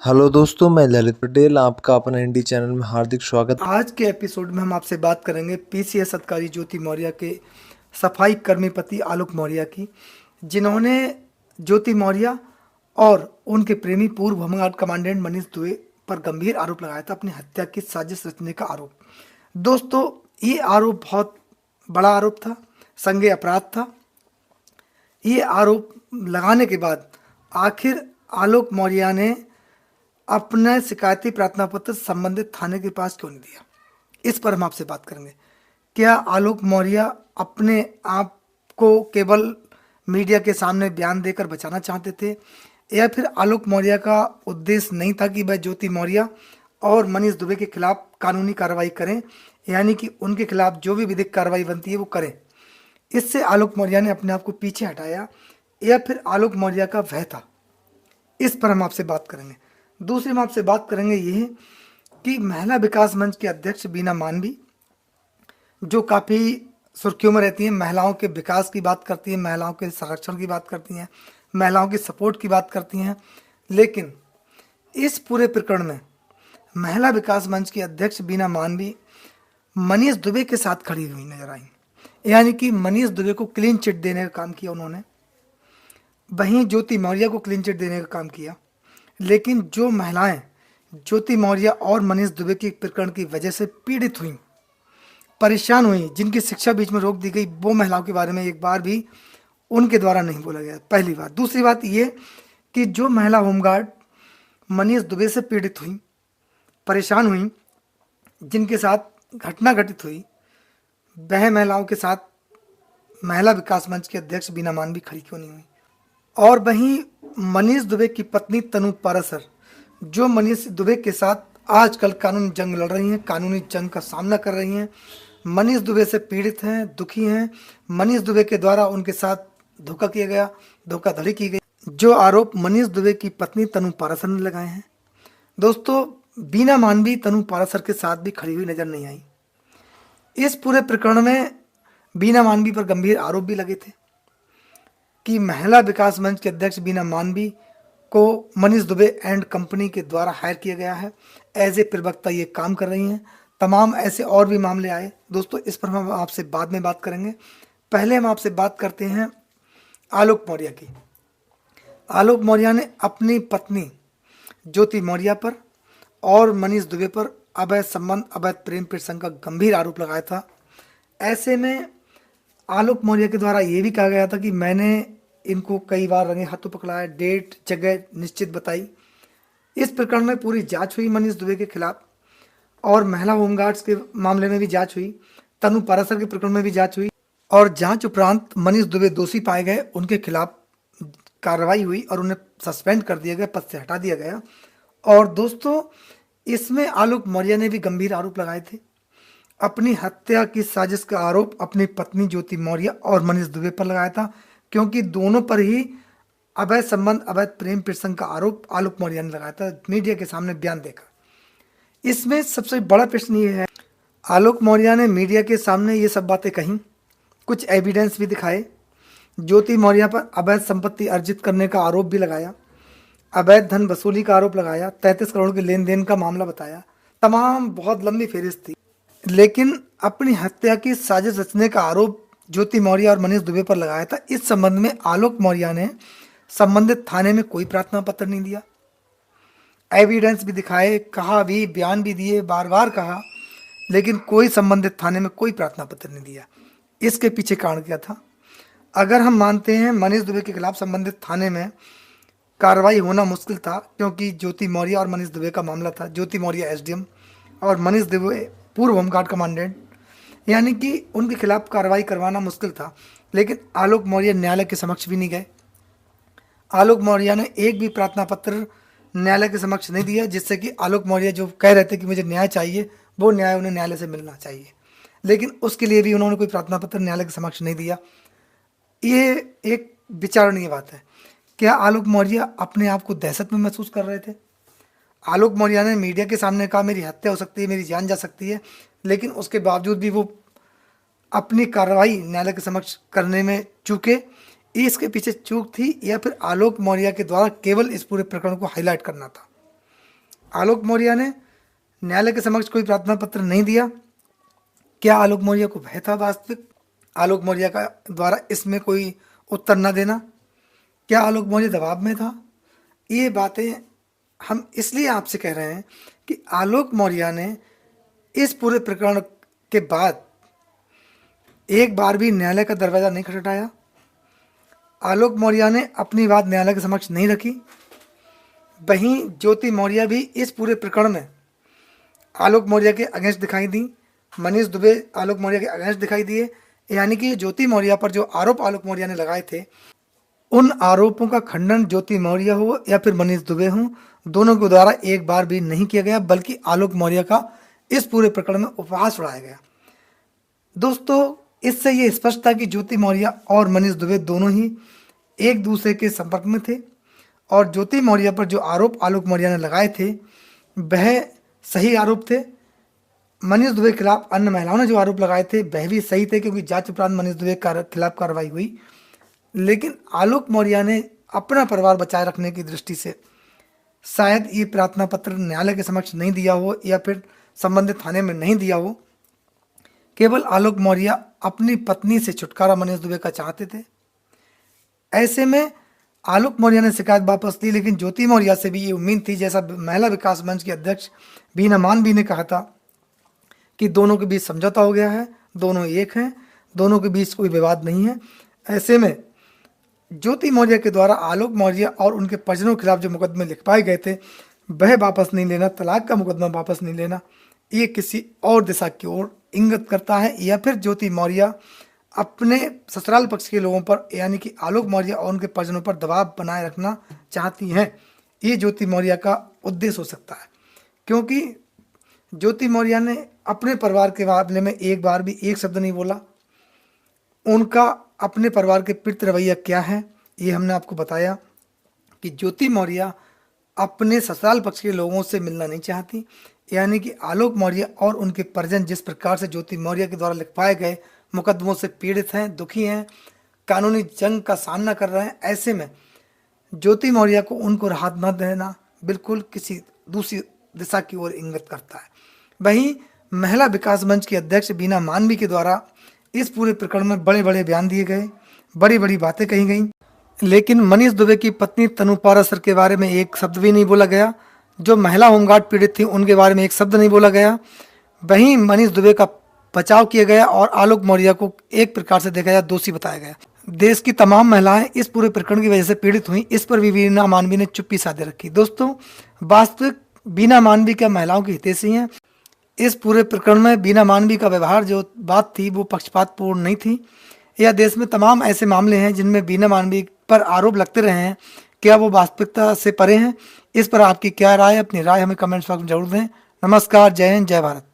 Hello दोस्तों, मैं ललित पटेल आपका अपना इंडी चैनल में हार्दिक स्वागत। आज के एपिसोड में हम आपसे बात करेंगे पीसीएस अधिकारी ज्योति मौर्य के सफाई कर्मी पति आलोक मौर्य की, जिन्होंने ज्योति मौर्य और उनके प्रेमी पूर्व होमगार्ड कमांडेंट मनीष दुबे पर गंभीर आरोप लगाया था, अपनी हत्या की साजिश रचने का आरोप। दोस्तों, ये आरोप बहुत बड़ा आरोप था, संज्ञेय अपराध था। ये आरोप लगाने के बाद आखिर आलोक मौर्य ने अपना शिकायती प्रार्थना पत्र संबंधित थाने के पास क्यों नहीं दिया, इस पर हम आपसे बात करेंगे। क्या आलोक मौर्य अपने आप को केवल मीडिया के सामने बयान देकर बचाना चाहते थे, या फिर आलोक मौर्य का उद्देश्य नहीं था कि वह ज्योति मौर्य और मनीष दुबे के खिलाफ कानूनी कार्रवाई करें, यानी कि उनके खिलाफ जो भी विधिक कार्रवाई बनती है वो करें। इससे आलोक मौर्य ने अपने आप को पीछे हटाया, या फिर आलोक मौर्य का वह था, इस पर हम आपसे बात करेंगे। दूसरी हम आपसे बात करेंगे यह कि महिला विकास मंच के अध्यक्ष बीना मानवी, जो काफ़ी सुर्खियों में रहती हैं, महिलाओं के विकास की बात करती हैं, महिलाओं के संरक्षण की बात करती हैं, महिलाओं की सपोर्ट की बात करती हैं, लेकिन इस पूरे प्रकरण में महिला विकास मंच की अध्यक्ष बीना मानवी मनीष दुबे के साथ खड़ी हुई नजर आई, यानी कि मनीष दुबे को क्लीन चिट देने का काम किया उन्होंने, वहीं ज्योति मौर्य को क्लीन चिट देने का काम किया। लेकिन जो महिलाएं ज्योति मौर्य और मनीष दुबे के प्रकरण की वजह से पीड़ित हुई, परेशान हुई, जिनकी शिक्षा बीच में रोक दी गई, वो महिलाओं के बारे में एक बार भी उनके द्वारा नहीं बोला गया, पहली बात। दूसरी बात ये कि जो महिला होमगार्ड मनीष दुबे से पीड़ित हुई, परेशान हुई, जिनके साथ घटना घटित हुई, वह महिलाओं के साथ महिला विकास मंच के अध्यक्ष बीना मानवी खड़ी क्यों नहीं हुई। और वहीं मनीष दुबे की पत्नी तनु पारासर, जो मनीष दुबे के साथ आजकल कानूनी जंग लड़ रही हैं, कानूनी जंग का सामना कर रही हैं, मनीष दुबे से पीड़ित हैं, दुखी हैं, मनीष दुबे के द्वारा उनके साथ धोखा किया गया, धोखाधड़ी की गई, जो आरोप मनीष दुबे की पत्नी तनु पारासर ने लगाए हैं। दोस्तों, बीना मानवी तनु पारासर के साथ भी खड़ी हुई नजर नहीं आई। इस पूरे प्रकरण में बीना मानवी पर गंभीर आरोप भी लगे थे कि महिला विकास मंच के अध्यक्ष बीना मानवी को मनीष दुबे एंड कंपनी के द्वारा हायर किया गया है, एज ए प्रवक्ता ये काम कर रही हैं। तमाम ऐसे और भी मामले आए। दोस्तों, इस पर हम आपसे बाद में बात करेंगे। पहले हम आपसे बात करते हैं आलोक मौर्य की। आलोक मौर्य ने अपनी पत्नी ज्योति मौर्य पर और मनीष दुबे पर अवैध संबंध, अवैध प्रेम प्रसंग का गंभीर आरोप लगाया था। ऐसे में आलोक मौर्य के द्वारा ये भी कहा गया था कि मैंने इनको कई बार रंगे हाथों पकड़ाया, डेट जगह निश्चित बताई। इस प्रकरण में पूरी जांच हुई मनीष दुबे के खिलाफ, और महिला होमगार्ड्स के मामले में भी जांच हुई, तनु पारासर के प्रकरण में भी जांच हुई, और जांच उपरांत मनीष दुबे दोषी पाए गए, उनके खिलाफ कार्रवाई हुई और उन्हें सस्पेंड कर दिया गया, पद से हटा दिया गया। और दोस्तों, इसमें आलोक मौर्य ने भी गंभीर आरोप लगाए थे। अपनी हत्या की साजिश का आरोप अपनी पत्नी ज्योति मौर्य और मनीष दुबे पर लगाया था, क्योंकि दोनों पर ही अवैध संबंध, अवैध प्रेम प्रसंग का आरोप आलोक मौर्य ने लगाया था मीडिया के सामने बयान देकर। इसमें सबसे बड़ा प्रश्न ये है, आलोक मौर्य ने मीडिया के सामने ये सब बातें कही, कुछ एविडेंस भी दिखाए, ज्योति मौर्य पर अवैध संपत्ति अर्जित करने का आरोप भी लगाया, अवैध धन वसूली का आरोप लगाया, 33 करोड़ के लेन देन का मामला बताया, तमाम बहुत लंबी फेहरिस्त थी। लेकिन अपनी हत्या की साजिश रचने का आरोप ज्योति मौर्य और मनीष दुबे पर लगाया था। इस संबंध में आलोक मौर्य ने संबंधित थाने में कोई प्रार्थना पत्र नहीं दिया, एविडेंस भी दिखाए, कहा भी, बयान भी दिए, बार बार कहा, लेकिन कोई संबंधित थाने में कोई प्रार्थना पत्र नहीं दिया। इसके पीछे कारण क्या था? अगर हम मानते हैं मनीष दुबे के खिलाफ संबंधित थाने में कार्रवाई होना मुश्किल था, क्योंकि ज्योति मौर्य और मनीष दुबे का मामला था, ज्योति मौर्य एसडीएम और मनीष दुबे पूर्व होमगार्ड कमांडेंट, यानी कि उनके खिलाफ कार्रवाई करवाना मुश्किल था। लेकिन आलोक मौर्य न्यायालय के समक्ष भी नहीं गए। आलोक मौर्य ने एक भी प्रार्थना पत्र न्यायालय के समक्ष नहीं दिया, जिससे कि आलोक मौर्य जो कह रहे थे कि मुझे न्याय चाहिए, वो न्याय उन्हें न्यायालय से मिलना चाहिए, लेकिन उसके लिए भी उन्होंने कोई प्रार्थना पत्र न्यायालय के समक्ष नहीं दिया। ये एक विचारणीय बात है। क्या आलोक मौर्य अपने आप को दहशत में महसूस कर रहे थे? आलोक मौर्य ने मीडिया के सामने कहा मेरी हत्या हो सकती है, मेरी जान जा सकती है, लेकिन उसके बावजूद भी वो अपनी कार्रवाई न्यायालय के समक्ष करने में चूके। इसके पीछे चूक थी, या फिर आलोक मौर्य के द्वारा केवल इस पूरे प्रकरण को हाईलाइट करना था? आलोक मौर्य ने न्यायालय के समक्ष कोई प्रार्थना पत्र नहीं दिया। क्या आलोक मौर्य को भय था वास्तविक आलोक मौर्य का द्वारा इसमें कोई उत्तर न देना? क्या आलोक मौर्य दबाव में था? ये बातें हम इसलिए आपसे कह रहे हैं कि आलोक मौर्य ने इस पूरे प्रकरण के बाद एक बार भी न्यायालय का दरवाज़ा नहीं खटखटाया। आलोक मौर्य ने अपनी बात न्यायालय के समक्ष नहीं रखी। वहीं ज्योति मौर्य भी इस पूरे प्रकरण में आलोक मौर्य के अगेंस्ट दिखाई दी। मनीष दुबे आलोक मौर्य के अगेंस्ट दिखाई दिए। यानी कि ज्योति मौर्य पर जो आरोप आलोक मौर्य ने लगाए थे, उन आरोपों का खंडन ज्योति मौर्य हो या फिर मनीष दुबे हो, दोनों के द्वारा एक बार भी नहीं किया गया, बल्कि आलोक मौर्य का इस पूरे प्रकरण में उपहास उड़ाया गया। दोस्तों, इससे ये स्पष्ट था कि ज्योति मौर्य और मनीष दुबे दोनों ही एक दूसरे के संपर्क में थे और ज्योति मौर्य पर जो आरोप आलोक मौर्य ने लगाए थे वह सही आरोप थे। मनीष दुबे के खिलाफ अन्य महिलाओं ने जो आरोप लगाए थे वह भी सही थे, क्योंकि जांच उपरांत मनीष दुबे के खिलाफ कार्रवाई हुई। लेकिन आलोक मौर्य ने अपना परिवार बचाए रखने की दृष्टि से शायद ये प्रार्थना पत्र न्यायालय के समक्ष नहीं दिया हो या फिर संबंधित थाने में नहीं दिया हो। केवल आलोक मौर्य अपनी पत्नी से छुटकारा मनीष दुबे का चाहते थे। ऐसे में आलोक मौर्य ने शिकायत वापस ली, लेकिन ज्योति मौर्य से भी ये उम्मीद थी, जैसा महिला विकास मंच के अध्यक्ष बीना मानवी ने कहा था कि दोनों के बीच समझौता हो गया है, दोनों एक हैं, दोनों के बीच कोई विवाद नहीं है। ऐसे में ज्योति मौर्य के द्वारा आलोक मौर्य और उनके परिजनों के खिलाफ जो मुकदमे लिखवाए गए थे वह वापस नहीं लेना, तलाक का मुकदमा वापस नहीं लेना, ये किसी और दिशा की ओर इंगित करता है, या फिर ज्योति मौर्य अपने ससुराल पक्ष के लोगों पर यानी कि आलोक मौर्य और उनके परिजनों पर दबाव बनाए रखना चाहती हैं। ये ज्योति मौर्य का उद्देश्य हो सकता है, क्योंकि ज्योति मौर्य ने अपने परिवार के मामले में एक बार भी एक शब्द नहीं बोला। उनका अपने परिवार के प्रति रवैया क्या है ये हमने आपको बताया कि ज्योति मौर्य अपने ससुराल पक्ष के लोगों से मिलना नहीं चाहती। यानी कि आलोक मौर्य और उनके परिजन जिस प्रकार से ज्योति मौर्य के द्वारा लिखवाए गए मुकदमों से पीड़ित हैं, दुखी हैं, कानूनी जंग का सामना कर रहे हैं, ऐसे में ज्योति मौर्य को उनको राहत न देना बिल्कुल किसी दूसरी दिशा की ओर इंगित करता है। वहीं महिला विकास मंच के अध्यक्ष बीना मानवी के द्वारा इस पूरे प्रकरण में बड़े बड़े बयान दिए गए, बड़ी बड़ी बातें कही गई, लेकिन मनीष दुबे की पत्नी तनु पाराशर के बारे में एक शब्द भी नहीं बोला गया। जो महिला होमगार्ड पीड़ित थी उनके बारे में एक शब्द नहीं बोला गया। वहीं मनीष दुबे का बचाव किया गया और आलोक मौर्य को एक प्रकार से देखा जाए दोषी बताया गया। देश की तमाम महिलाएं इस पूरे प्रकरण की वजह से पीड़ित हुई, इस पर भी बीना मानवी ने चुप्पी साधे रखी। दोस्तों, वास्तविक बीना मानवी क्या महिलाओं की हितैषी हैं? इस पूरे प्रकरण में बीना मानवी का व्यवहार जो बात थी वो पक्षपातपूर्ण नहीं थी। यह देश में तमाम ऐसे मामले हैं जिनमें बीना मानवी पर आरोप लगते रहे हैं, क्या वो वास्तविकता से परे हैं? इस पर आपकी क्या राय है? अपनी राय हमें कमेंट्स बॉक्स में जरूर दें। नमस्कार, जय हिंद, जय भारत।